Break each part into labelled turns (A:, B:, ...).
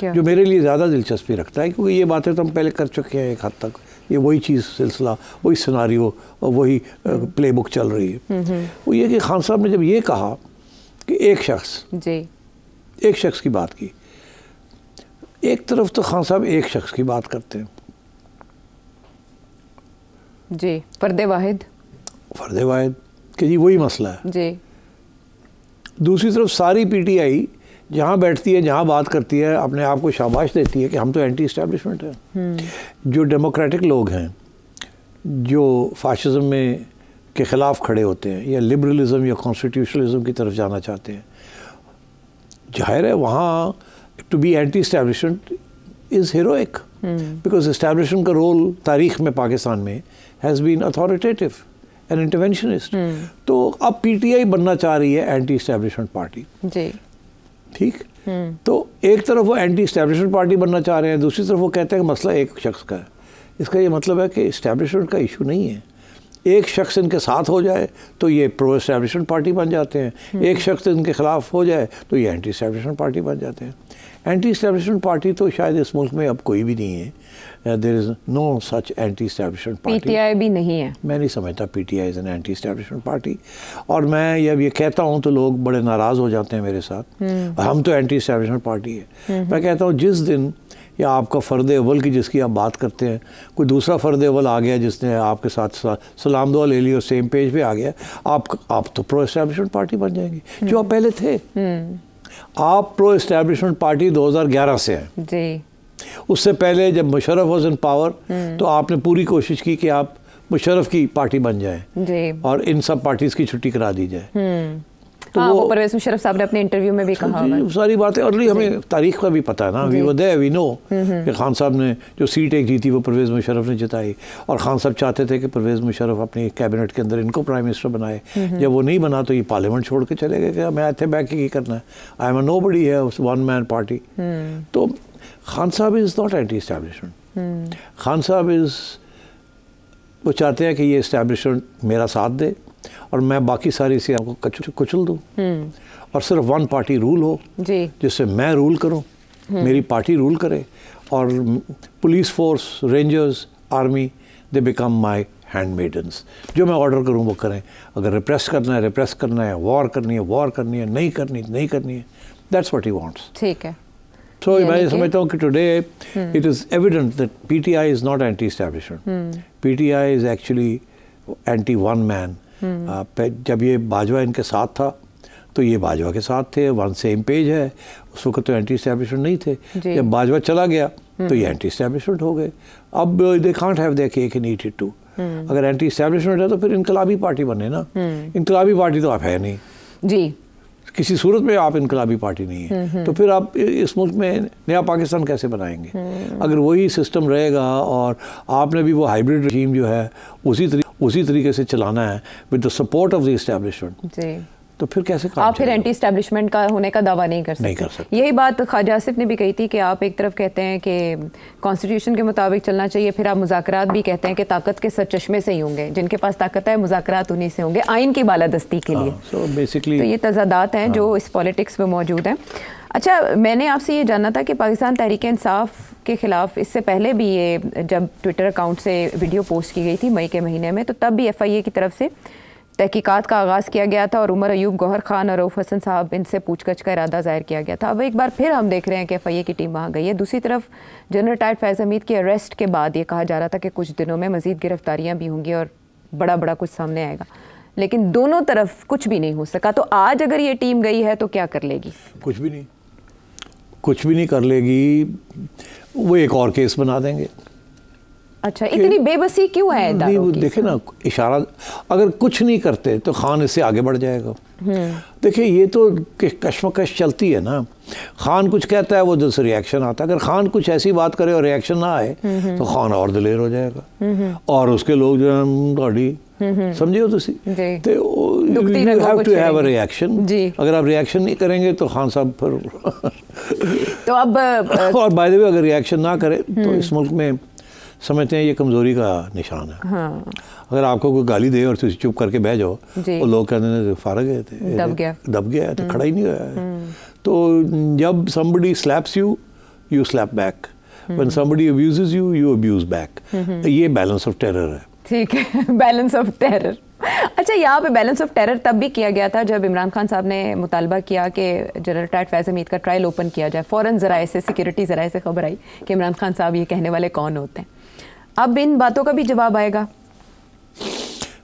A: जो मेरे लिए ज़्यादा दिलचस्पी रखता है, क्योंकि ये बातें तो हम पहले कर चुके हैं एक हद तक, ये वही चीज़ सिलसिला, वही सिनारियो और वही प्लेबुक चल रही है। वो ये कि खान साहब ने जब ये कहा कि एक शख्स की बात की, एक तरफ तो खान साहब एक शख्स की बात करते हैं
B: जी, फर्दे वाहिद
A: कि जी वही मसला है
B: जी।
A: दूसरी तरफ सारी पीटीआई जहाँ बैठती है, जहाँ बात करती है, अपने आप को शाबाश देती है कि हम तो एंटी इस्टेब्लिशमेंट हैं। जो डेमोक्रेटिक लोग हैं, जो फाशिज्म में के ख़िलाफ़ खड़े होते हैं या लिबरलिज़म या कॉन्स्टिट्यूशनलिज़म की तरफ जाना चाहते हैं, जाहिर है वहाँ to be anti establishment is heroic, because establishment का रोल तारीख़ में पाकिस्तान में has been authoritative and interventionist. तो अब पीटीआई बनना चाह रही है एंटी इस्टेब्लिशमेंट पार्टी जी, ठीक। तो एक तरफ वो एंटी इस्टेब्लिशमेंट पार्टी बनना चाह रहे हैं, दूसरी तरफ वो कहते हैं कि मसला एक शख्स का है। इसका ये मतलब है कि इस्टेब्लिशमेंट का इशू नहीं है, एक शख्स इनके साथ हो जाए तो ये प्रो इस्टेब्लिशमेंट पार्टी बन जाते हैं, एक शख्स इनके ख़िलाफ़ हो जाए तो ये एंटी इस्टेब्लिशमेंट पार्टी बन जाते हैं। एंटी इस्टेब्लिशमेंट पार्टी तो शायद इस मुल्क में अब कोई भी नहीं है, there is no such anti establishment party.
B: PTI भी नहीं है, मैं
A: नहीं समझता PTI is an anti establishment party. और मैं जब ये कहता हूँ तो लोग बड़े नाराज़ हो जाते हैं मेरे साथ, हम तो एंटी इस्टेब्लिशमेंट पार्टी है। मैं कहता हूँ जिस दिन या आपका फ़र्द अव्वल की जिसकी आप बात करते हैं, कोई दूसरा फ़र्द अव्वल आ गया जिसने आपके साथ सलाम दुआ ले ली और सेम पेज पे आ गया, आप तो प्रो इस्टेब्लिशमेंट पार्टी बन जाएंगे जो आप पहले थे। आप प्रो इस्टेब्लिशमेंट पार्टी 2011 से हैं जी। उससे पहले जब मुशर्रफ वॉज इन पावर तो आपने पूरी कोशिश की कि आप मुशर्रफ की पार्टी बन जाएं और इन सब पार्टीज की छुट्टी करा दी जाए।
B: तो हाँ, वो परवेज़ मुशर्रफ साहब ने अपने इंटरव्यू में भी कहा
A: सारी बातें, और हमें तारीख का भी पता है ना, we were there, we know कि खान साहब ने जो सीट एक जीती वो परवेज़ मुशर्रफ ने जिताई, और खान साहब चाहते थे कि परवेज़ मुशर्रफ अपनी कैबिनेट के अंदर इनको प्राइम मिनिस्टर बनाए। जब वो नहीं बना तो ये पार्लियामेंट छोड़ के चले गए कि मैं इतने बैठ के करना है, आई एम अ नोबडी है, वन मैन पार्टी। तो खान साहब is not anti establishment. Khan साहब वो चाहते हैं कि ये इस्टेब्लिशमेंट मेरा साथ दे और मैं बाकी सारी से आपको कुचल दूँ और सिर्फ वन पार्टी रूल हो जिससे मैं रूल करूँ, मेरी पार्टी रूल करे, और police force, rangers, army, they become my handmaidens. जो मैं ऑर्डर करूँ वो करें, अगर रिप्रेस करना है रिप्रेस करना है, वॉर करनी है वॉर करनी है, नहीं करनी है, दैट्स व्हाट ही वांट्स।
B: ठीक है।
A: So मैं समझता हूँ कि today it is evident that PTI is not anti establishment, PTI is actually anti one man. जब ये बाजवा इनके साथ था तो ये बाजवा के साथ थे, वन सेम पेज है, उस वक्त तो एंटी इस्टेब्लिशमेंट नहीं थे। जब बाजवा चला गया तो ये एंटी इस्टेब्लिशमेंट हो गए। अब they can't have their cake and eat it too. अगर एंटी इस्टेब्लिशमेंट है तो फिर इनकलाबी पार्टी बने ना। इनकलाबी पार्टी तो आप है नहीं जी, किसी सूरत में आप इनकलाबी पार्टी नहीं है, तो फिर आप इस मुल्क में नया पाकिस्तान कैसे बनाएंगे? अगर वही सिस्टम रहेगा और आपने भी वो हाइब्रिड रजीम जो है उसी तरीके से चलाना है with the support of the establishment, तो फिर कैसे
B: आप फिर एंटी एस्टेब्लिशमेंट का होने का दावा नहीं कर सकते। यही बात ख्वाजा आसिफ ने भी कही थी कि आप एक तरफ कहते हैं कि कॉन्स्टिट्यूशन के मुताबिक चलना चाहिए, फिर आप मुज़ाकरात भी कहते हैं कि ताकत के सरचश्मे से ही होंगे, जिनके पास ताकत है मुज़ाकरात उन्हीं से होंगे आइन की बालादस्ती के लिए।
A: so basically,
B: तो ये तज़ादात हैं जो इस पॉलिटिक्स में मौजूद हैं। अच्छा, मैंने आपसे ये जानना था कि पाकिस्तान तहरीक इंसाफ के ख़िलाफ़ इससे पहले भी ये जब ट्विटर अकाउंट से वीडियो पोस्ट की गई थी मई के महीने में, तो तब भी FIA की तरफ से तहकीकात का आगाज़ किया गया था और उमर अयूब, गौहर खान और रऊफ़ हसन साहब इनसे पूछगछ का इरादा ज़ाहिर किया गया था। अब एक बार फिर हम देख रहे हैं कि FIA की टीम वहाँ गई है। दूसरी तरफ जनरल रिटायर्ड फैज़ हमीद के अरेस्ट के बाद ये कहा जा रहा था कि कुछ दिनों में मज़ीद गिरफ्तारियाँ भी होंगी और बड़ा कुछ सामने आएगा, लेकिन दोनों तरफ कुछ भी नहीं हो सका। तो आज अगर ये टीम गई है तो क्या कर लेगी? कुछ भी नहीं
A: कर लेगी, वो एक और केस बना देंगे।
B: अच्छा, इतनी बेबसी क्यों है?
A: देखे ना, इशारा अगर कुछ नहीं करते तो खान इससे आगे बढ़ जाएगा। देखिए ये तो कश्मकश चलती है ना, खान कुछ कहता है वो दिल से रिएक्शन आता है। अगर खान कुछ ऐसी बात करे और रिएक्शन ना आए तो खान और दिलेर हो जाएगा और उसके लोग जो है समझिए तो you have to have a reaction. अगर आप रिएक्शन नहीं करेंगे तो खान साहब फिर
B: तो अब
A: और बाय द वे अगर रिएक्शन ना करे तो इस मुल्क में समझते हैं ये कमज़ोरी का निशान है। हाँ। अगर आपको कोई गाली दे और तुम चुप करके बह जाओ तो लोग कहते हैं फारग है, दब गया तो खड़ा ही नहीं हुआ है। तो जब somebody slaps you you slap back. When somebody abuses you, you abuse back. ये बैलेंस ऑफ टेरर है.
B: ठीक है, बैलेंस ऑफ टेरर. अच्छा, यहाँ पे बैलेंस ऑफ टेरर तब भी किया गया था जब इमरान खान साहब ने मुतालबा किया कि जनरल रिटायर्ड फैज़ हमीद का ट्रायल ओपन किया जाए. फ़ौरन ज़राए से, सिक्योरिटी ज़राए से खबर आई कि इमरान खान साहब ये कहने वाले कौन होते हैं. अब इन बातों का भी जवाब आएगा?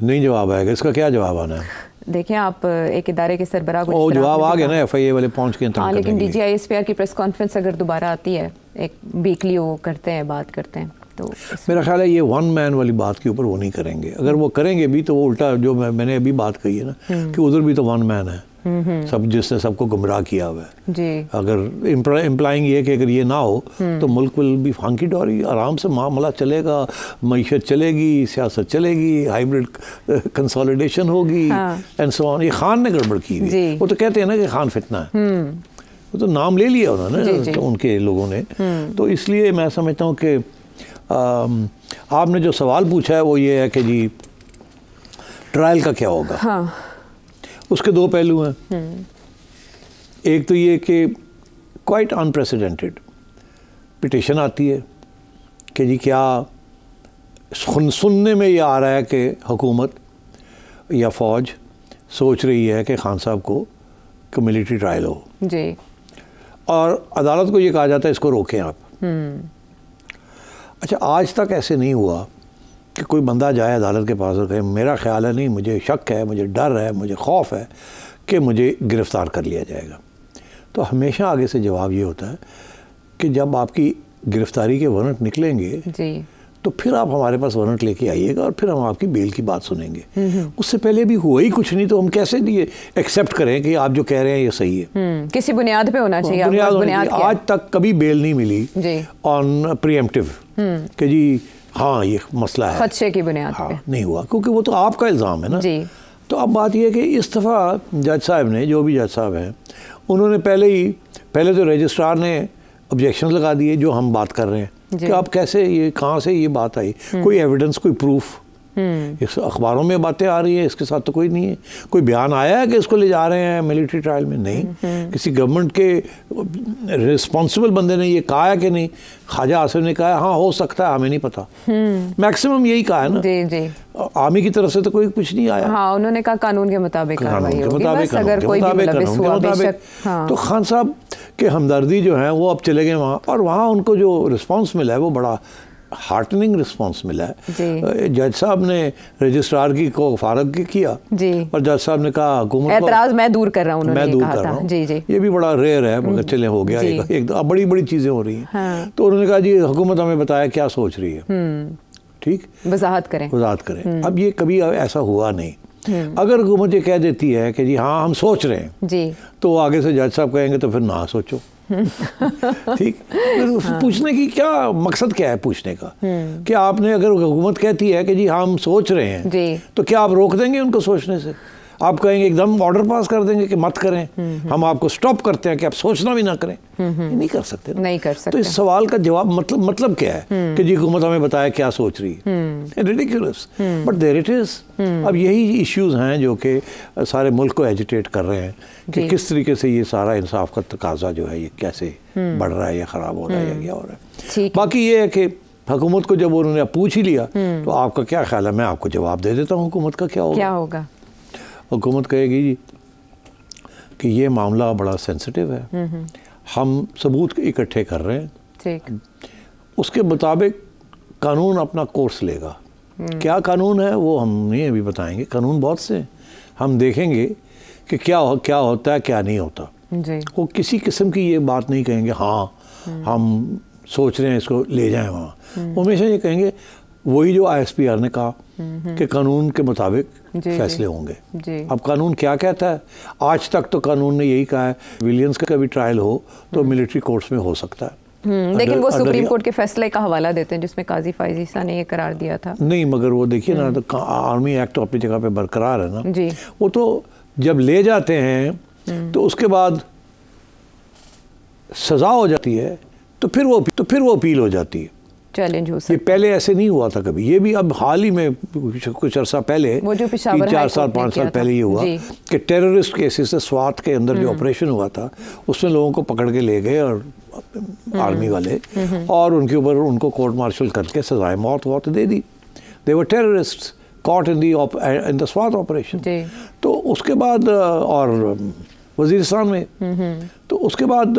A: नहीं जवाब आएगा. इसका क्या जवाब आना है?
B: देखें, आप एक इदारे के सरबरा को
A: जवाब आ गया ना, FIA वाले पहुंच के.
B: हाँ, लेकिन DGI SPR की प्रेस कॉन्फ्रेंस अगर दोबारा आती है, एक वीकली वो करते हैं, बात करते हैं, तो
A: मेरा ख्याल है ये वन मैन वाली बात के ऊपर वो नहीं करेंगे. अगर वो करेंगे भी तो वो उल्टा जो मैंने अभी बात कही है ना कि उधर भी तो वन मैन है, सब जिसने सबको गुमराह किया हुआ है
B: जी.
A: अगर इम्प्लाइंग ये कि अगर ये ना हो तो मुल्क विल बी फंकी डोरी. आराम से मामला चलेगा, मईशत चलेगी, सियासत चलेगी, हाइब्रिड कंसोलिडेशन होगी एंड सो ऑन. ये खान ने गड़बड़ की हुई. वो तो कहते हैं ना कि खान फितना है. वो तो नाम ले लिया उन्होंने तो उनके लोगों ने. तो इसलिए मैं समझता हूँ कि आपने जो सवाल पूछा है वो ये है कि जी ट्रायल का क्या होगा.
B: हाँ.
A: उसके दो पहलू हैं. एक तो ये कि क्वाइट अनप्रेसिडेंटेड पिटीशन आती है कि जी क्या सुनने में ये आ रहा है कि हुकूमत या फ़ौज सोच रही है कि खान साहब को मिलिट्री ट्रायल हो
B: जी,
A: और अदालत को ये कहा जाता है इसको रोकें आप. अच्छा, आज तक ऐसे नहीं हुआ कि कोई बंदा जाए अदालत के पास और कहे मेरा ख्याल है नहीं, मुझे शक है, मुझे डर है, मुझे खौफ है कि मुझे गिरफ़्तार कर लिया जाएगा. तो हमेशा आगे से जवाब ये होता है कि जब आपकी गिरफ़्तारी के वारंट निकलेंगे
B: जी,
A: तो फिर आप हमारे पास वारंट लेके आइएगा और फिर हम आपकी बेल की बात सुनेंगे. उससे पहले भी हुआ ही कुछ नहीं तो हम कैसे ये एक्सेप्ट करें कि आप जो कह रहे हैं ये सही है.
B: किसी बुनियाद पे होना चाहिए.
A: बुनियाद आज तक कभी बेल नहीं मिली ऑन प्रीएम्प्टिव कि जी हाँ ये मसला है,
B: खदशे की बुनियाद पे
A: नहीं हुआ, क्योंकि वो तो आपका इल्ज़ाम है ना
B: जी.
A: तो अब बात यह है कि इस दफ़ा जज साहब ने, जो भी जज साहब हैं, उन्होंने पहले तो रजिस्ट्रार ने ऑब्जेक्शन लगा दिए जो हम बात कर रहे हैं कि आप कैसे, ये कहाँ से ये बात आई, कोई एविडेंस, कोई प्रूफ. इस अखबारों में बातें आ रही है, इसके साथ तो कोई नहीं है. कोई बयान आया है कि इसको ले जा रहे हैं मिलिट्री ट्रायल में? नहीं. किसी गवर्नमेंट के रिस्पॉन्सिबल बंदे ने ये कहा है कि नहीं? ख्वाजा आसिफ ने कहा हाँ हो सकता है, हमें नहीं पता. मैक्सिमम यही कहा है ना.
B: जी जी.
A: आर्मी की तरफ से तो कोई कुछ नहीं आया.
B: हाँ, उन्होंने कहा कानून के मुताबिक कार्रवाई होगी, बस अगर कोई भी मुलविस हुआ बेशक.
A: तो खान साहब के हमदर्दी जो है वो अब चले गए वहाँ, और वहाँ उनको जो रिस्पॉन्स मिला है वो बड़ा हार्टनिंग रिस्पॉन्स मिला है. जज साहब ने रजिस्ट्रार की को फारग किया जी, और जज साहब ने कहा हुकूमत
B: एतराज मैं दूर कर रहा हूँ,
A: मैं दूर कर रहा हूँ. जी जी. ये भी बड़ा रेयर है मगर चले हो गया. एक बड़ी बड़ी चीज़ें हो रही हैं. हाँ. तो उन्होंने कहा जी हुकूमत हमें बताया क्या सोच रही है. ठीक,
B: वजाहत करें.
A: अब ये कभी ऐसा हुआ नहीं. अगर हुकूमत ये कह देती है कि जी हाँ हम सोच रहे हैं जी, तो आगे से जज साहब कहेंगे तो फिर ना सोचो. ठीक. पूछने की क्या मकसद क्या है पूछने का कि आपने, अगर हुकूमत कहती है कि जी हम सोच रहे हैं जी, तो क्या आप रोक देंगे उनको सोचने से? आप कहेंगे एकदम ऑर्डर पास कर देंगे कि मत करें, हम आपको स्टॉप करते हैं कि आप सोचना भी ना करें? नहीं कर सकते.
B: नहीं कर सकते.
A: तो इस सवाल का जवाब मतलब क्या है कि जी हुकूमत हमें बताया क्या सोच रही है. Ridiculous, but there it is. अब यही इश्यूज हैं जो कि सारे मुल्क को एजिटेट कर रहे हैं कि किस तरीके से ये सारा इंसाफ का तकाजा जो है ये कैसे बढ़ रहा है या ख़राब हो रहा है या क्या हो रहा है. बाकी ये है कि हुकूमत को जब उन्होंने पूछ ही लिया तो आपका क्या ख्याल है? मैं आपको जवाब दे देता हूँ हुकूमत का क्या होगा. हुकूमत कहेगी जी कि ये मामला बड़ा सेंसिटिव है, हम सबूत इकट्ठे कर रहे हैं. ठीक. उसके मुताबिक कानून अपना कोर्स लेगा. क्या कानून है वो हम नहीं अभी बताएंगे. कानून बहुत से हम देखेंगे कि क्या होता है क्या नहीं होता जी. वो किसी किस्म की ये बात नहीं कहेंगे हाँ हम सोच रहे हैं इसको ले जाएं वहाँ. हमेशा ये कहेंगे वही जो ISPR ने कहा कि कानून के मुताबिक फैसले होंगे. अब कानून क्या कहता है? आज तक तो कानून ने यही कहा है विलियंस का भी ट्रायल हो तो मिलिट्री कोर्ट्स में हो सकता है.
B: लेकिन वो सुप्रीम कोर्ट के फैसले का हवाला देते हैं जिसमें काजी फाइज ईसा ने ये करार दिया था.
A: नहीं, मगर वो देखिए ना, तो आर्मी एक्ट अपनी जगह पे बरकरार है ना जी. वो तो जब ले जाते हैं तो उसके बाद सज़ा हो जाती है तो फिर वो अपील हो जाती है.
B: चैलेंज हो सकता
A: ये पहले ऐसे नहीं हुआ था कभी, ये भी अब हाल ही में कुछ अर्सा पहले,
B: वो जो
A: 3-4 साल 5 साल पहले ये हुआ कि टेररिस्ट केसेस से स्वात के अंदर जो ऑपरेशन हुआ था उसमें लोगों को पकड़ के ले गए और आर्मी वाले, और उनके ऊपर उनको कोर्ट मार्शल करके सजाए मौत दे दी। They were terrorists caught in the Swat operation. तो उसके बाद और वजीरिस्तान में, तो उसके बाद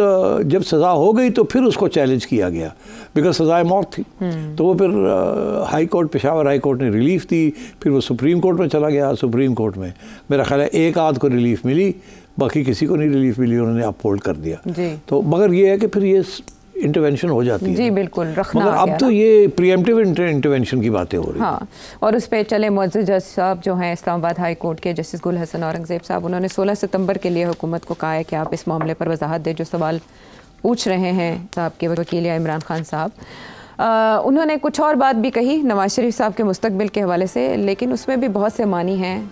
A: जब सज़ा हो गई तो फिर उसको चैलेंज किया गया बिकॉज सज़ाए मौत थी। तो वो फिर high court, Peshawar high court ने रिलीफ दी, फिर वो सुप्रीम कोर्ट में चला गया। सुप्रीम कोर्ट में मेरा ख्याल है एक आध को रिलीफ मिली, बाकी किसी को नहीं रिलीफ मिली, उन्होंने अपहोल्ड कर दिया। तो मगर ये है कि फिर ये इंटरवेंशन हो जाती है।
B: जी बिल्कुल, रखना
A: मगर अब तो ये प्रीएम्प्टिव इंटरवेंशन की बातें हो रही हैं।
B: हाँ, और उस पर चले मुअज़्ज़ज़ जज साहब जो हैं इस्लामाबाद हाई कोर्ट के जस्टिस गुल हसन औरंगज़ेब साहब, उन्होंने 16 सितंबर के लिए हुकूमत को कहा है कि आप इस मामले पर वजाहत दें जो सवाल पूछ रहे हैं साहब के वकील या इमरान खान साहब। उन्होंने कुछ और बात भी कही नवाज शरीफ साहब के मुस्तकबिल के हवाले से, लेकिन उसमें भी बहुत से मानी हैं।